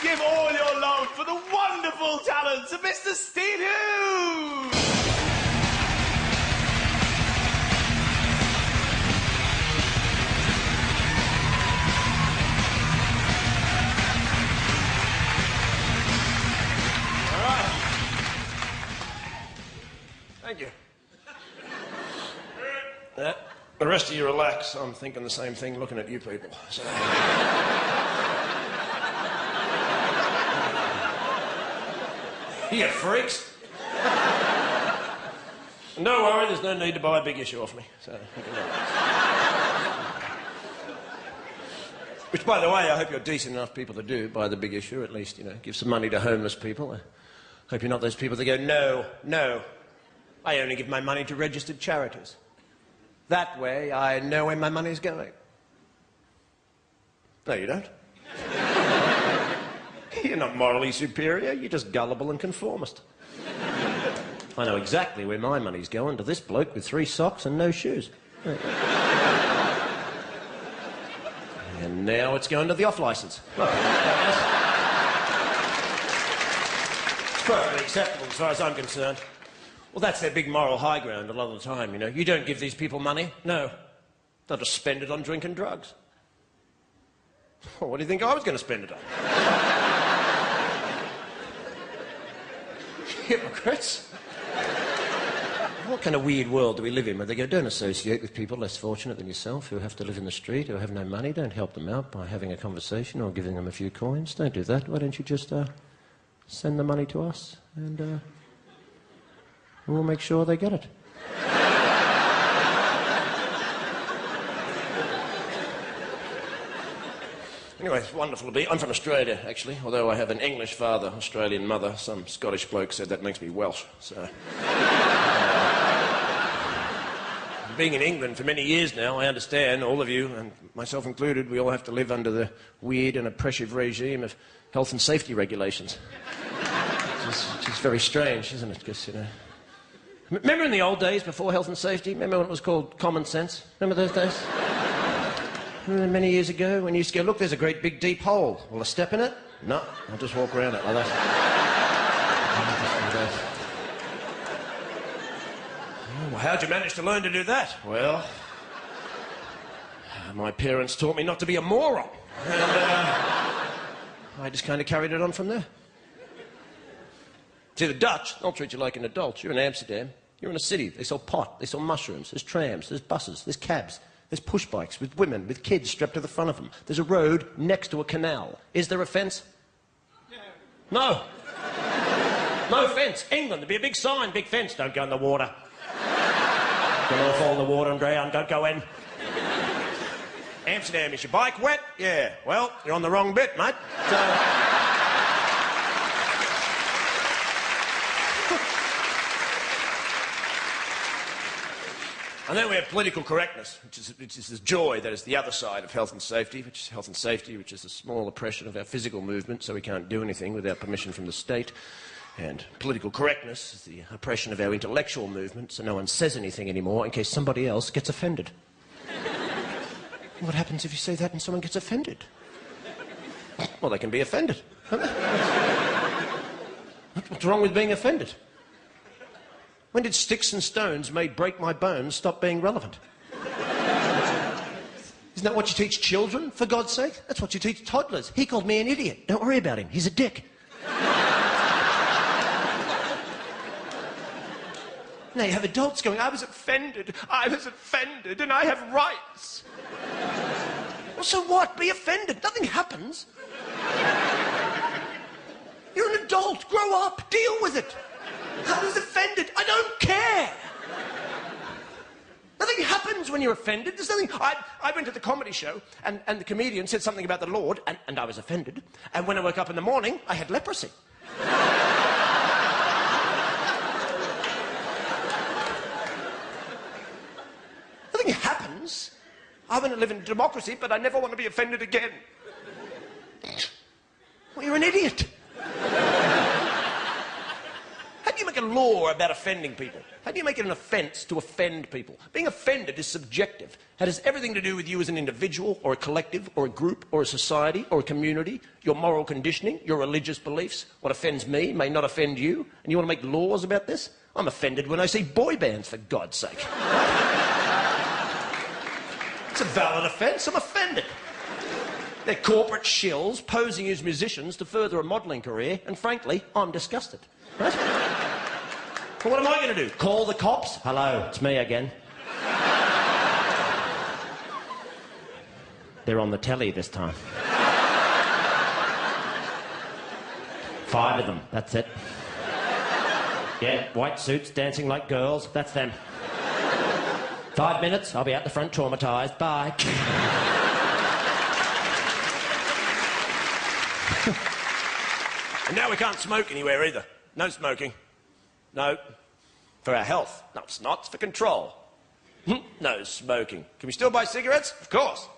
give all your love for the wonderful talents of Mr. Steve Hughes! All right. Thank you. The rest of you relax. I'm thinking the same thing looking at you people. So. You freaks. And don't worry, there's no need to buy a big issue off me. So, which, by the way, I hope you're decent enough people to do, buy the big issue, at least, you know, give some money to homeless people. I hope you're not those people that go, no, no, I only give my money to registered charities. That way, I know where my money's going. No, you don't. You're not morally superior, you're just gullible and conformist. I know exactly where my money's going, to this bloke with 3 socks and no shoes. And now it's going to the off-licence. Well, it's perfectly acceptable as far as I'm concerned. Well, that's their big moral high ground a lot of the time, you know. You don't give these people money. No. They'll just spend it on drink and drugs. Well, what do you think I was going to spend it on? Hypocrites. What kind of weird world do we live in where they go, don't associate with people less fortunate than yourself who have to live in the street, who have no money, don't help them out by having a conversation or giving them a few coins. Don't do that. Why don't you just send the money to us and we'll make sure they get it. Anyway, it's wonderful to be. I'm from Australia, actually, although I have an English father, Australian mother. Some Scottish bloke said that makes me Welsh, so... Being in England for many years now, I understand, all of you, and myself included, we all have to live under the weird and oppressive regime of health and safety regulations. Which is very strange, isn't it? Because, you know... Remember in the old days, before health and safety? Remember when it was called common sense? Remember those days? Remember many years ago when you used to go, look, there's a great big deep hole. Will I step in it? No, I'll just walk around it like that. Well, how'd you manage to learn to do that? Well, my parents taught me not to be a moron. And I just kind of carried it on from there. See, the Dutch, they'll treat you like an adult. You're in Amsterdam. You're in a city. They sell pot. They sell mushrooms. There's trams. There's buses. There's cabs. There's push bikes with women, with kids strapped to the front of them. There's a road next to a canal. Is there a fence? No. No fence. England, there'd be a big sign, big fence. Don't go in the water. Don't all fall in the water and drown. Don't go in. Amsterdam, is your bike wet? Yeah. Well, you're on the wrong bit, mate. So... And then we have political correctness, which is the joy that is the other side of health and safety, which is a small oppression of our physical movement, so we can't do anything without permission from the state. And political correctness is the oppression of our intellectual movement, so no one says anything anymore in case somebody else gets offended. What happens if you say that and someone gets offended? Well, they can be offended. What's wrong with being offended? When did sticks and stones made break my bones stop being relevant? Isn't that what you teach children, for God's sake? That's what you teach toddlers. He called me an idiot. Don't worry about him. He's a dick. Now you have adults going, I was offended, and I have rights. Well, so what? Be offended. Nothing happens. You're an adult. Grow up. Deal with it. I was offended. I don't care. Nothing happens when you're offended. There's nothing... I went to the comedy show, and the comedian said something about the Lord, and I was offended. And when I woke up in the morning, I had leprosy. Nothing happens. I want to live in a democracy, but I never want to be offended again. Well, you're an idiot. How do you make a law about offending people. How do you make it an offence to offend people? Being offended is subjective. It has everything to do with you as an individual, or a collective, or a group, or a society, or a community, your moral conditioning, your religious beliefs. What offends me may not offend you, and you want to make laws about this? I'm offended when I see boy bands, for God's sake. It's a valid offence. I'm offended. They're corporate shills posing as musicians to further a modelling career, and frankly, I'm disgusted. Right? Well, what am I going to do? Call the cops? Hello, it's me again. They're on the telly this time. 5 of them, that's it. Yeah, white suits dancing like girls, that's them. 5 minutes, I'll be out the front traumatised. Bye. And now we can't smoke anywhere either. No smoking. No. For our health. No, it's not. It's for control. No smoking. Can we still buy cigarettes? Of course.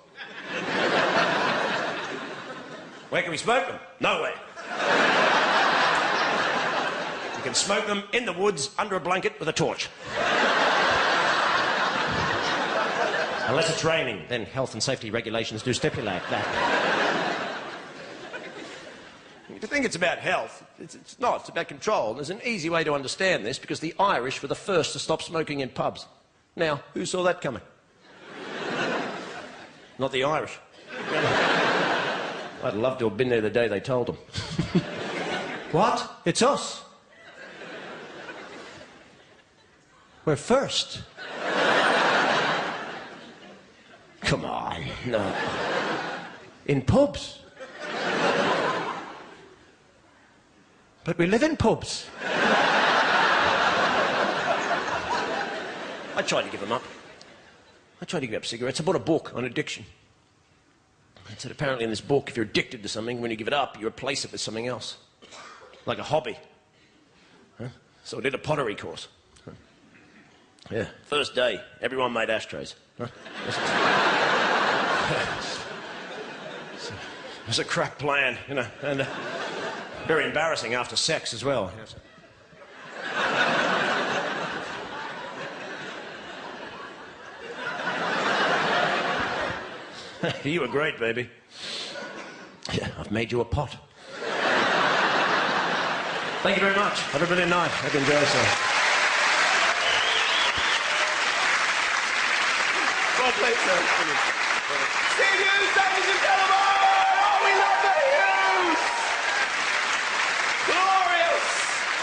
Where can we smoke them? Nowhere. You can smoke them in the woods under a blanket with a torch. Unless it's raining, then health and safety regulations do stipulate that. If you think it's about health, it's not. It's about control. And there's an easy way to understand this, because the Irish were the first to stop smoking in pubs. Now, who saw that coming? Not the Irish. I'd love to have been there the day they told them. What? It's us. We're first. Come on, no. In pubs. But we live in pubs. I tried to give them up. I tried to give up cigarettes. I bought a book on addiction. It said apparently in this book, if you're addicted to something, when you give it up, you replace it with something else. Like a hobby. Huh? So I did a pottery course. Huh? Yeah, first day, everyone made ashtrays. Huh? It was a crap plan, you know, and very embarrassing after sex as well. You were great, baby. Yeah, I've made you a pot. Thank you very much. Have a brilliant night. Hope you enjoy yourself. Well played, sir. Steve Hughes, ladies and gentlemen! Oh, we love it!